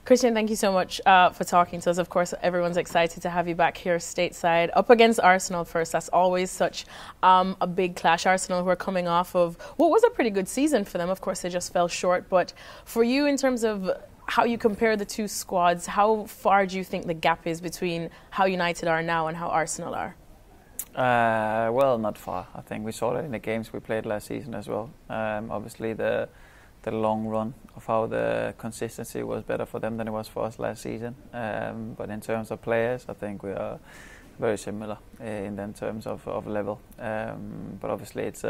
Christian, thank you so much for talking to us. Of course, everyone's excited to have you back here stateside, up against Arsenal first. That's always such a big clash. Arsenal, who are coming off of what was a pretty good season for them. Of course, they just fell short. But for you, in terms of how you compare the two squads, how far do you think the gap is between how United are now and how Arsenal are? Well, not far. I think we saw that in the games we played last season as well. Obviously, the long run of how the consistency was better for them than it was for us last season. But in terms of players, I think we are very similar in terms of level. But obviously, it's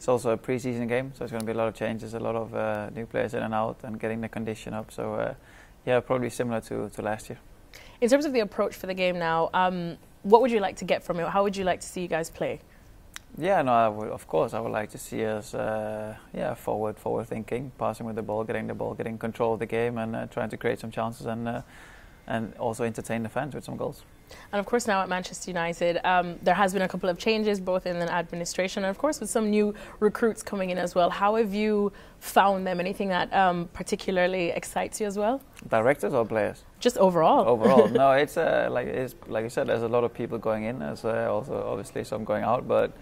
also a preseason game, so it's going to be a lot of changes, a lot of new players in and out, and getting the condition up. So yeah, probably similar to last year. In terms of the approach for the game now, what would you like to get from it? How would you like to see you guys play? Yeah, no, of course, I would like to see us, forward thinking, passing with the ball, getting control of the game, and trying to create some chances, and also entertain the fans with some goals. And of course, now at Manchester United, there has been a couple of changes, both in the administration and of course with some new recruits coming in as well. How have you found them? Anything that particularly excites you as well? Directors or players? Just overall. Overall, no, it's like you said, there's a lot of people going in, there's also obviously some going out, but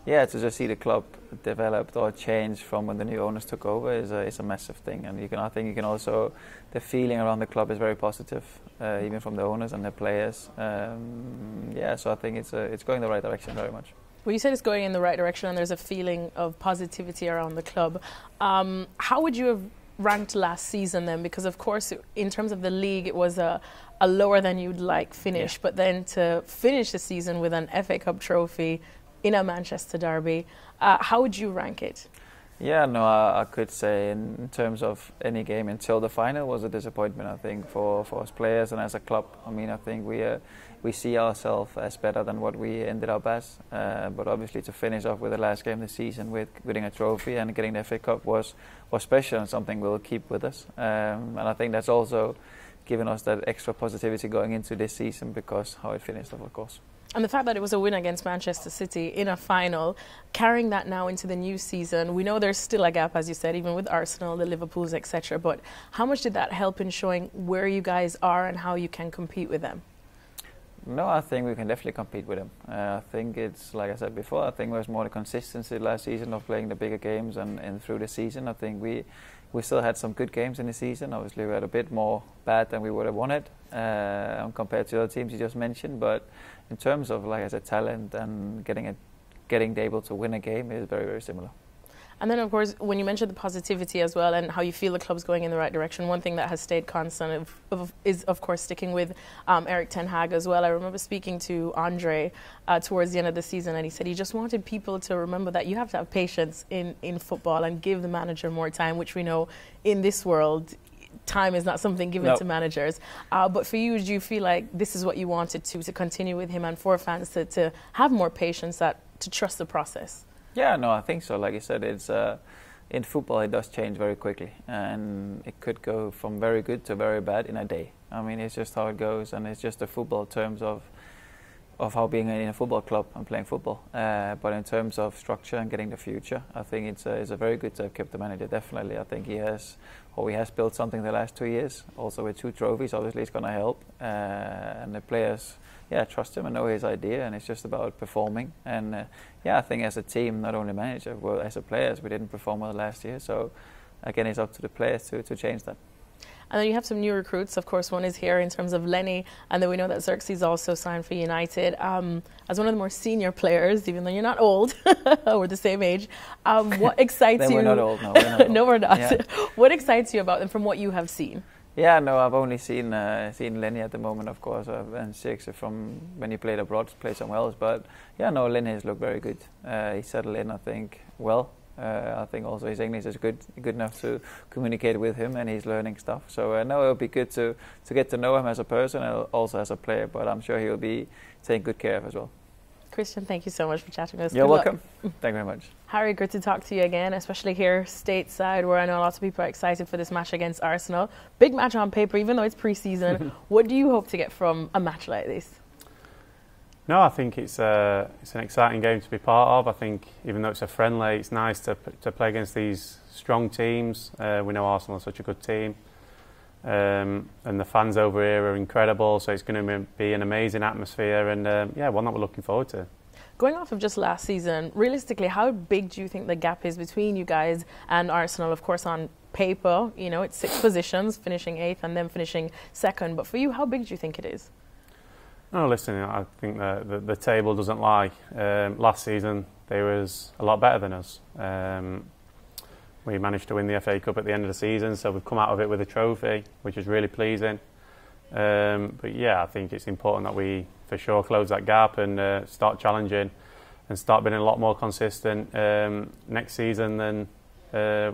yeah, to just see the club developed or change from when the new owners took over is a massive thing, and I think you can also, the feeling around the club is very positive, even from the owners and the players. Yeah, so I think it's going the right direction very much. Well, you said it's going in the right direction, and there's a feeling of positivity around the club. How would you have ranked last season then? Because of course, in terms of the league, it was a lower than you'd like finish, but then to finish the season with an FA Cup trophy in a Manchester derby, how would you rank it? Yeah, no, I could say in terms of any game until the final was a disappointment, I think, for us players and as a club. I mean, I think we see ourselves as better than what we ended up as. But obviously to finish off with the last game of the season with winning a trophy and getting the FA Cup was special and something we'll keep with us. And I think that's also given us that extra positivity going into this season because how it finished off, of course. And the fact that it was a win against Manchester City in a final, carrying that now into the new season, we know there's still a gap, as you said, even with Arsenal, the Liverpools, etc. But how much did that help in showing where you guys are and how you can compete with them? No, I think we can definitely compete with them. I think it's, like I said before, I think there was more the consistency last season of playing the bigger games and through the season. I think we still had some good games in the season. Obviously, we had a bit more bad than we would have wanted compared to the other teams you just mentioned. But in terms of, like I said, talent and getting able to win a game is very, very similar. And then, of course, when you mentioned the positivity as well and how you feel the club's going in the right direction, one thing that has stayed constant is, of course, sticking with Erik Ten Hag as well. I remember speaking to Andre towards the end of the season, and he said he just wanted people to remember that you have to have patience in football and give the manager more time, which we know in this world, time is not something given to managers. But for you, do you feel like this is what you wanted to continue with him and for fans to have more patience, to trust the process? Yeah, no, I think so. Like you said, it's in football it does change very quickly, and it could go from very good to very bad in a day. I mean, it's just how it goes, and it's just the football terms of how being in a football club and playing football. But in terms of structure and getting the future, I think it's a very good to have kept the manager. Definitely, I think he has built something the last 2 years. Also with 2 trophies, obviously it's going to help, and the players. Yeah, trust him and know his idea, and it's just about performing. And yeah, I think as a team, not only manager, well, as a players, we didn't perform well last year. So again, it's up to the players to change that. And then you have some new recruits. Of course, one is here in terms of Lenny, and then we know that Xerxes also signed for United. As one of the more senior players, even though you're not old, we're the same age, what excites you? We're not old, no. We're not old. No, we're not. Yeah. What excites you about them from what you have seen? Yeah, no, I've only seen Lenny at the moment, of course, and Six from when he played abroad, played somewhere else. But yeah, no, Lenny has looked very good. He settled in, I think, well. I think also his English is good enough to communicate with him, and he's learning stuff. So no, it'll be good to get to know him as a person and also as a player. But I'm sure he'll be taken good care of as well. Christian, thank you so much for chatting with us. You're welcome. Thank you very much. Harry, good to talk to you again, especially here stateside, where I know lots of people are excited for this match against Arsenal. Big match on paper, even though it's pre-season. What do you hope to get from a match like this? No, I think it's an exciting game to be part of. I think even though it's a friendly, it's nice to play against these strong teams. We know Arsenal are such a good team. and the fans over here are incredible, so it's going to be an amazing atmosphere, and yeah, one that we're looking forward to. Going off of just last season, realistically, how big do you think the gap is between you guys and Arsenal? Of course, on paper, you know, it's 6 positions, finishing 8th and then finishing 2nd. But for you, how big do you think it is? No, listen, I think the table doesn't lie. Last season, they was a lot better than us. We managed to win the FA Cup at the end of the season, so we've come out of it with a trophy, which is really pleasing. But yeah, I think it's important that we for sure close that gap and start challenging and start being a lot more consistent next season than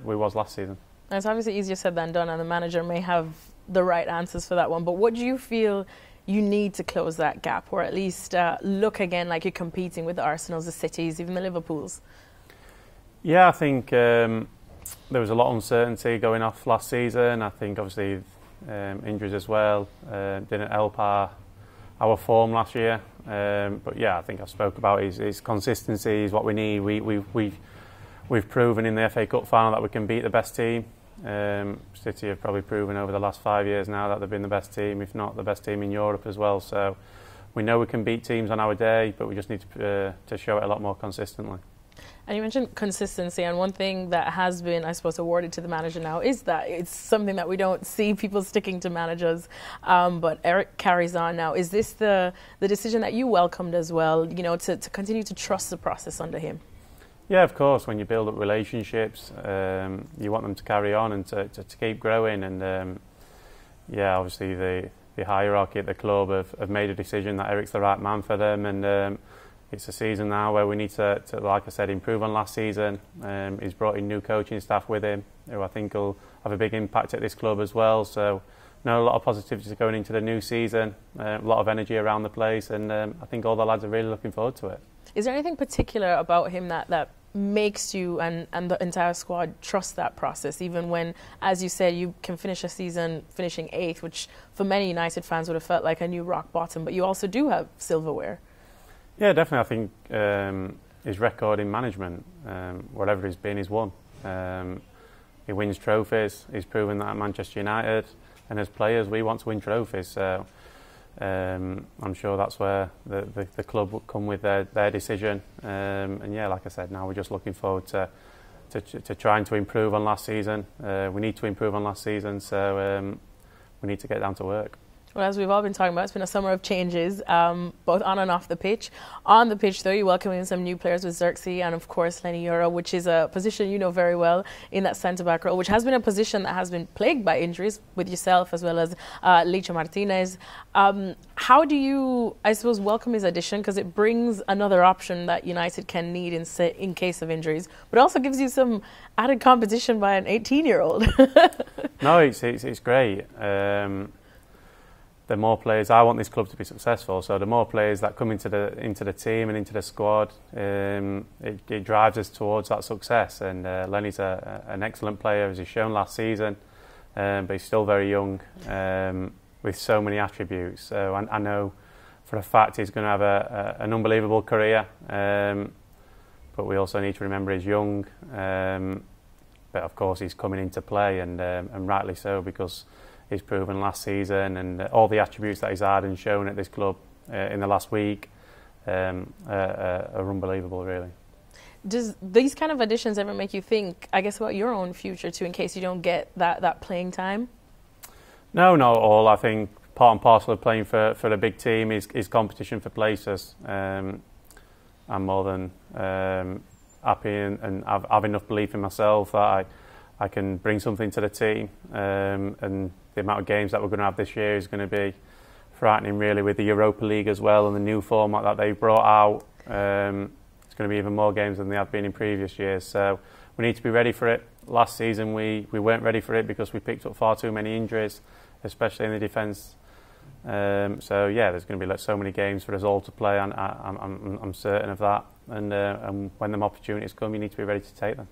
we was last season. It's obviously easier said than done, and the manager may have the right answers for that one. But what do you feel you need to close that gap, or at least look again like you're competing with the Arsenals, the Cities, even the Liverpools? Yeah, I think there was a lot of uncertainty going off last season. I think obviously injuries as well didn't help our form last year. But yeah, I think I spoke about his consistency is what we need. We've proven in the FA Cup final that we can beat the best team. City have probably proven over the last 5 years now that they've been the best team, if not the best team in Europe as well. So we know we can beat teams on our day, but we just need to show it a lot more consistently. And you mentioned consistency, and one thing that has been, I suppose, awarded to the manager now is that it's something that we don't see people sticking to managers. But Erik carries on now. Is this the decision that you welcomed as well, you know, to continue to trust the process under him? Yeah, of course. When you build up relationships, you want them to carry on and to keep growing. And yeah, obviously the hierarchy at the club have made a decision that Erik's the right man for them. And it's a season now where we need to, like I said, improve on last season. He's brought in new coaching staff with him, who I think will have a big impact at this club as well. So, no, a lot of positivity going into the new season, a lot of energy around the place, and I think all the lads are really looking forward to it. Is there anything particular about him that makes you and the entire squad trust that process, even when, as you said, you can finish a season finishing 8th, which for many United fans would have felt like a new rock bottom, but you also do have silverware? Yeah, definitely. I think his record in management, whatever he's been, he's won. He wins trophies. He's proven that at Manchester United, and as players we want to win trophies, so I'm sure that's where the club will come with their decision. And yeah, like I said, now we're just looking forward to trying to improve on last season. We need to improve on last season, so we need to get down to work. Well, as we've all been talking about, it's been a summer of changes, both on and off the pitch. On the pitch, though, you're welcoming some new players with Xerxes and, of course, Lenny Yoro, which is a position you know very well in that centre-back role, which has been a position that has been plagued by injuries with yourself as well as Licha Martinez. How do you, I suppose, welcome his addition? Because it brings another option that United can need in case of injuries, but also gives you some added competition by an 18-year-old. No, it's great. The more players, I want this club to be successful, so the more players that come into the team and into the squad, it drives us towards that success. And Lenny's an excellent player, as he's shown last season, but he's still very young with so many attributes. So I know for a fact he's going to have an unbelievable career, but we also need to remember he's young. But of course he's coming into play, and rightly so, because he's proven last season, and all the attributes that he's had and shown at this club in the last week are unbelievable, really. Does these kind of additions ever make you think, I guess, about your own future too, in case you don't get that playing time? No, not at all. I think part and parcel of playing for a big team is competition for places. I'm more than happy and have enough belief in myself that I can bring something to the team, and the amount of games that we're going to have this year is going to be frightening, really, with the Europa League as well and the new format that they've brought out. It's going to be even more games than they have been in previous years, so we need to be ready for it. Last season we weren't ready for it because we picked up far too many injuries, especially in the defence. So yeah, there's going to be so many games for us all to play, and I'm certain of that. And when them opportunities come, you need to be ready to take them.